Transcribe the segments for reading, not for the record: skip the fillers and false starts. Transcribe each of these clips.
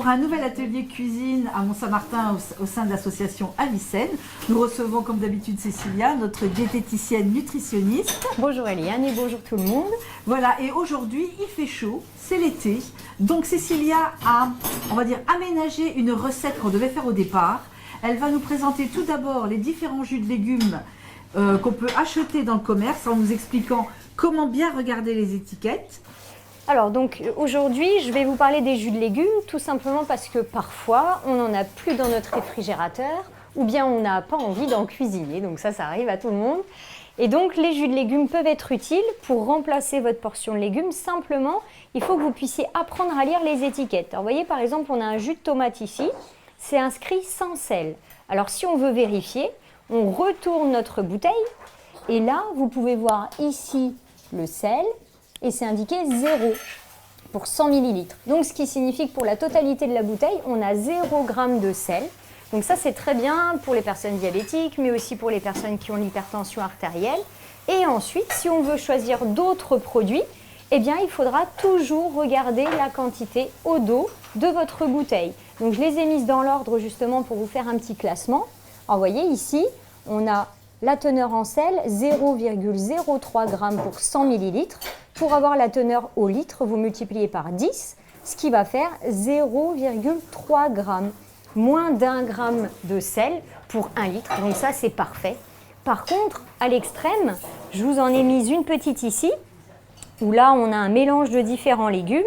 pour un nouvel atelier cuisine à Mont-Saint-Martin au sein de l'association Avicenne. Nous recevons comme d'habitude Cécilia, notre diététicienne nutritionniste. Bonjour Eliane et bonjour tout le monde. Voilà, et aujourd'hui il fait chaud, c'est l'été. Donc Cécilia a, on va dire, aménagé une recette qu'on devait faire au départ. Elle va nous présenter tout d'abord les différents jus de légumes qu'on peut acheter dans le commerce en nous expliquant comment bien regarder les étiquettes. Alors donc aujourd'hui je vais vous parler des jus de légumes tout simplement parce que parfois on n'en a plus dans notre réfrigérateur ou bien on n'a pas envie d'en cuisiner, donc ça arrive à tout le monde. Et donc les jus de légumes peuvent être utiles pour remplacer votre portion de légumes. Simplement il faut que vous puissiez apprendre à lire les étiquettes. Alors vous voyez par exemple on a un jus de tomate ici, c'est inscrit sans sel. Alors si on veut vérifier, on retourne notre bouteille et là vous pouvez voir ici le sel. Et c'est indiqué 0 pour 100 ml. Donc ce qui signifie que pour la totalité de la bouteille, on a 0 g de sel. Donc ça c'est très bien pour les personnes diabétiques, mais aussi pour les personnes qui ont l'hypertension artérielle. Et ensuite, si on veut choisir d'autres produits, eh bien il faudra toujours regarder la quantité au dos de votre bouteille. Donc je les ai mises dans l'ordre justement pour vous faire un petit classement. Alors, vous voyez ici, on a la teneur en sel, 0,03 g pour 100 ml. Pour avoir la teneur au litre, vous multipliez par 10, ce qui va faire 0,3 g. Moins d'1 g de sel pour 1 litre, donc ça c'est parfait. Par contre, à l'extrême, je vous en ai mis une petite ici, où là on a un mélange de différents légumes.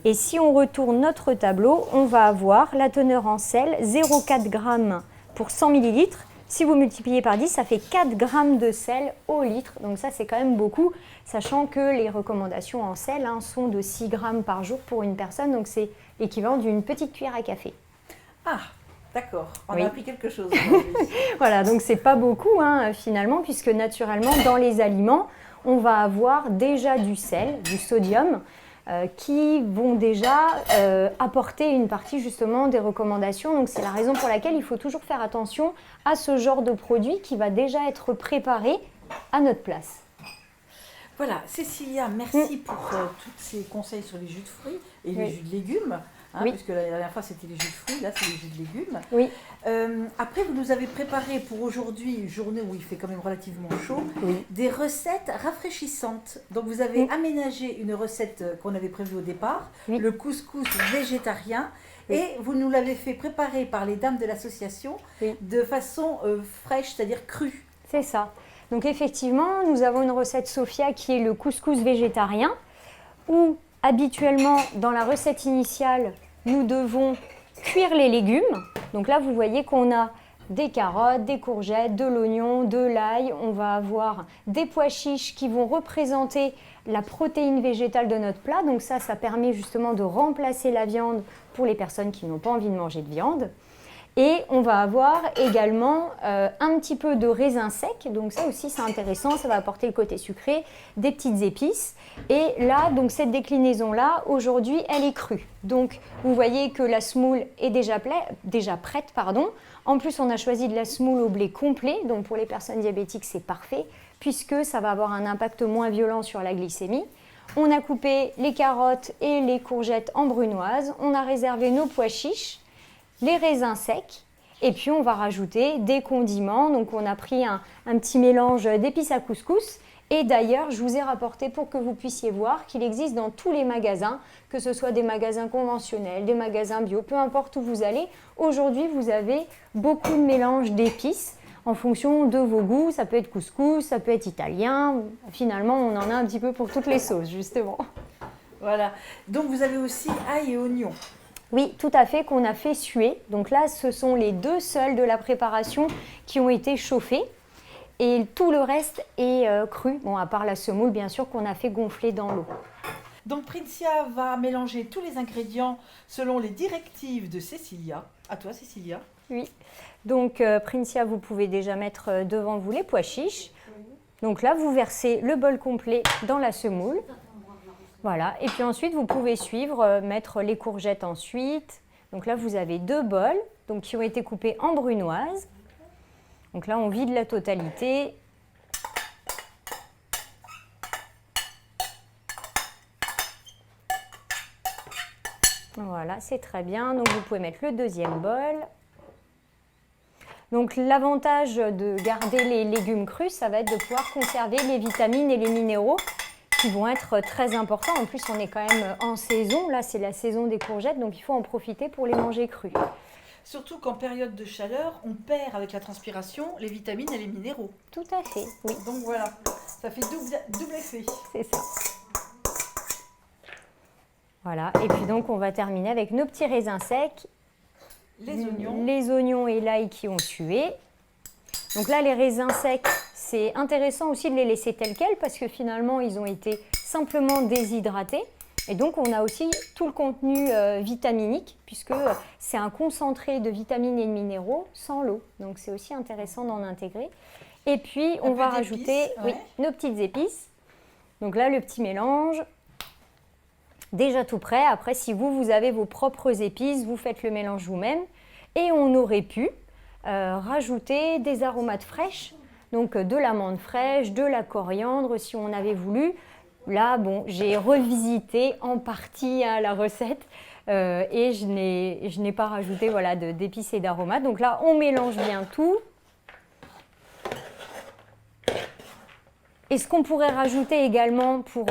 Et si on retourne notre tableau, on va avoir la teneur en sel, 0,4 g pour 100 ml. Si vous multipliez par 10, ça fait 4 g de sel au litre. Donc ça, c'est quand même beaucoup, sachant que les recommandations en sel sont de 6 g par jour pour une personne. Donc c'est l'équivalent d'une petite cuillère à café. Ah, d'accord. On Oui. a appris quelque chose aujourd'hui. Voilà, donc c'est pas beaucoup finalement, puisque naturellement, dans les aliments, on va avoir déjà du sel, du sodium, qui vont déjà apporter une partie justement des recommandations. Donc c'est la raison pour laquelle il faut toujours faire attention à ce genre de produit qui va déjà être préparé à notre place. Voilà, Cécilia, merci pour tous ces conseils sur les jus de fruits et les jus de légumes. Oui. Puisque la dernière fois c'était les jus de fruits, là c'est les jus de légumes. Oui. Après, vous nous avez préparé pour aujourd'hui, une journée où il fait quand même relativement chaud, des recettes rafraîchissantes. Donc vous avez aménagé une recette qu'on avait prévue au départ, le couscous végétarien, et vous nous l'avez fait préparer par les dames de l'association de façon fraîche, c'est-à-dire crue. C'est ça. Donc effectivement, nous avons une recette Sophia qui est le couscous végétarien, où habituellement, dans la recette initiale, nous devons cuire les légumes. Donc là, vous voyez qu'on a des carottes, des courgettes, de l'oignon, de l'ail. On va avoir des pois chiches qui vont représenter la protéine végétale de notre plat. Donc ça permet justement de remplacer la viande pour les personnes qui n'ont pas envie de manger de viande. Et on va avoir également un petit peu de raisin sec, donc ça aussi c'est intéressant, ça va apporter le côté sucré, des petites épices. Et là, donc cette déclinaison-là, aujourd'hui, elle est crue. Donc vous voyez que la semoule est déjà prête. En plus, on a choisi de la semoule au blé complet, donc pour les personnes diabétiques, c'est parfait, puisque ça va avoir un impact moins violent sur la glycémie. On a coupé les carottes et les courgettes en brunoise, on a réservé nos pois chiches, les raisins secs, et puis on va rajouter des condiments. Donc on a pris un petit mélange d'épices à couscous. Et d'ailleurs, je vous ai rapporté pour que vous puissiez voir qu'il existe dans tous les magasins, que ce soit des magasins conventionnels, des magasins bio, peu importe où vous allez. Aujourd'hui, vous avez beaucoup de mélanges d'épices en fonction de vos goûts. Ça peut être couscous, ça peut être italien. Finalement, on en a un petit peu pour toutes les sauces, justement. Voilà. Donc vous avez aussi ail et oignon. Oui, tout à fait, qu'on a fait suer. Donc là, ce sont les deux seuls de la préparation qui ont été chauffés. Et tout le reste est cru, bon, à part la semoule, bien sûr, qu'on a fait gonfler dans l'eau. Donc Princia va mélanger tous les ingrédients selon les directives de Cécilia. À toi, Cécilia. Oui. Donc Princia, vous pouvez déjà mettre devant vous les pois chiches. Donc là, vous versez le bol complet dans la semoule. Voilà, et puis ensuite, vous pouvez suivre, mettre les courgettes ensuite. Donc là, vous avez 2 bols donc, qui ont été coupés en brunoise. Donc là, on vide la totalité. Voilà, c'est très bien. Donc vous pouvez mettre le deuxième bol. Donc l'avantage de garder les légumes crus, ça va être de pouvoir conserver les vitamines et les minéraux qui vont être très importants. En plus, on est quand même en saison. Là, c'est la saison des courgettes, donc il faut en profiter pour les manger crus. Surtout qu'en période de chaleur, on perd avec la transpiration les vitamines et les minéraux. Tout à fait, oui. Donc voilà, ça fait double effet. C'est ça. Voilà, et puis donc on va terminer avec nos petits raisins secs. Les oignons et l'ail qui ont tué. Donc là, les raisins secs, c'est intéressant aussi de les laisser tels quels parce que finalement, ils ont été simplement déshydratés. Et donc, on a aussi tout le contenu vitaminique puisque c'est un concentré de vitamines et de minéraux sans l'eau. Donc, c'est aussi intéressant d'en intégrer. Et puis, on va rajouter nos petites épices. Donc là, le petit mélange. Déjà tout prêt. Après, si vous avez vos propres épices, vous faites le mélange vous-même. Et on aurait pu rajouter des aromates fraîches, donc de l'amande fraîche, de la coriandre si on avait voulu. Là, bon, j'ai revisité en partie la recette et je n'ai pas rajouté voilà, d'épices et d'aromates. Donc là, on mélange bien tout. Et ce qu'on pourrait rajouter également pour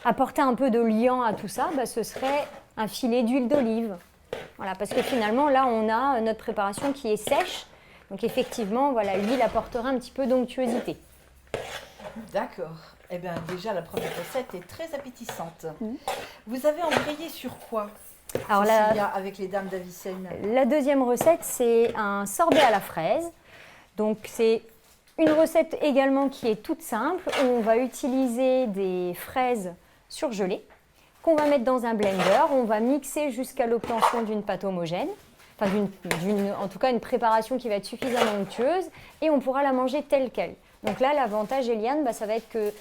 apporter un peu de liant à tout ça, ce serait un filet d'huile d'olive. Voilà, parce que finalement, là, on a notre préparation qui est sèche. Donc effectivement, voilà, l'huile apportera un petit peu d'onctuosité. D'accord. Eh bien, déjà, la première recette est très appétissante. Vous avez embrayé sur quoi, alors, Cécilia, avec les dames d'Avicenne? La deuxième recette, c'est un sorbet à la fraise. Donc, c'est une recette également qui est toute simple, où on va utiliser des fraises surgelées qu'on va mettre dans un blender. On va mixer jusqu'à l'obtention d'une pâte homogène, enfin en tout cas une préparation qui va être suffisamment onctueuse et on pourra la manger telle qu'elle. Donc là, l'avantage, Eliane, ça va être que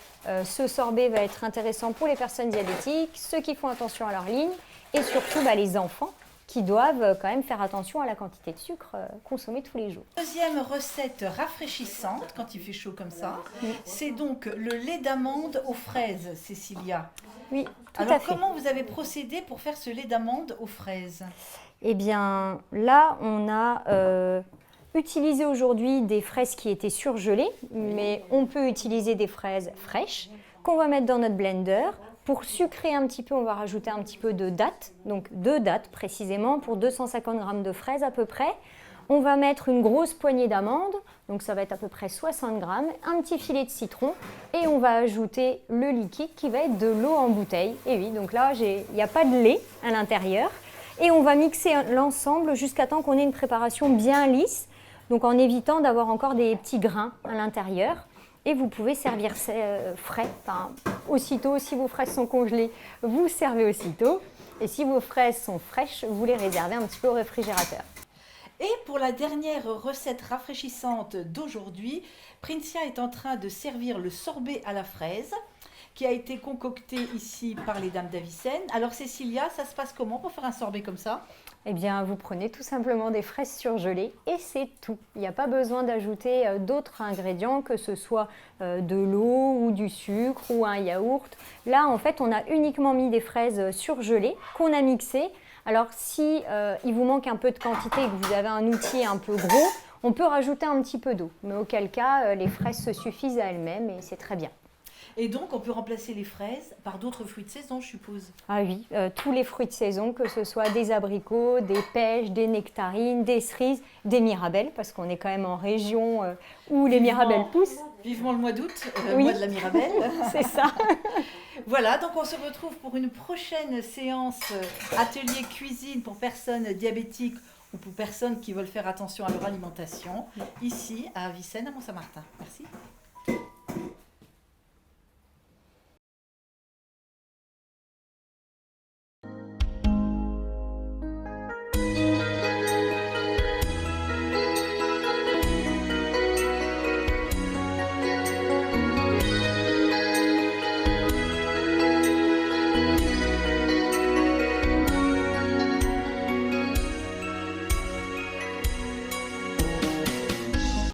ce sorbet va être intéressant pour les personnes diabétiques, ceux qui font attention à leur ligne et surtout les enfants qui doivent quand même faire attention à la quantité de sucre consommée tous les jours. Deuxième recette rafraîchissante, quand il fait chaud comme ça, c'est donc le lait d'amande aux fraises, Cécilia. Oui, tout à fait. Alors, comment vous avez procédé pour faire ce lait d'amande aux fraises? Eh bien, là, on a utilisé aujourd'hui des fraises qui étaient surgelées, mais on peut utiliser des fraises fraîches qu'on va mettre dans notre blender. Pour sucrer un petit peu, on va rajouter un petit peu de dattes, donc 2 dattes précisément pour 250 g de fraises à peu près. On va mettre une grosse poignée d'amandes, donc ça va être à peu près 60 g, un petit filet de citron et on va ajouter le liquide qui va être de l'eau en bouteille. Et oui, donc là, il n'y a pas de lait à l'intérieur. Et on va mixer l'ensemble jusqu'à temps qu'on ait une préparation bien lisse, donc en évitant d'avoir encore des petits grains à l'intérieur. Et vous pouvez servir frais, aussitôt. Si vos fraises sont congelées, vous servez aussitôt. Et si vos fraises sont fraîches, vous les réservez un petit peu au réfrigérateur. Et pour la dernière recette rafraîchissante d'aujourd'hui, Princia est en train de servir le sorbet à la fraise qui a été concocté ici par les dames d'Avicenne. Alors Cécilia, ça se passe comment pour faire un sorbet comme ça? Eh bien, vous prenez tout simplement des fraises surgelées et c'est tout. Il n'y a pas besoin d'ajouter d'autres ingrédients, que ce soit de l'eau ou du sucre ou un yaourt. Là, en fait, on a uniquement mis des fraises surgelées qu'on a mixées. Alors, si il vous manque un peu de quantité et que vous avez un outil un peu gros, on peut rajouter un petit peu d'eau. Mais auquel cas, les fraises se suffisent à elles-mêmes et c'est très bien. Et donc, on peut remplacer les fraises par d'autres fruits de saison, je suppose. Ah oui, tous les fruits de saison, que ce soit des abricots, des pêches, des nectarines, des cerises, des mirabelles, parce qu'on est quand même en région où les mirabelles poussent. Vivement le mois d'août, oui. Mois de la mirabelle. C'est ça. Voilà, donc on se retrouve pour une prochaine séance atelier cuisine pour personnes diabétiques ou pour personnes qui veulent faire attention à leur alimentation, ici à Avicenne, à Mont-Saint-Martin. Merci.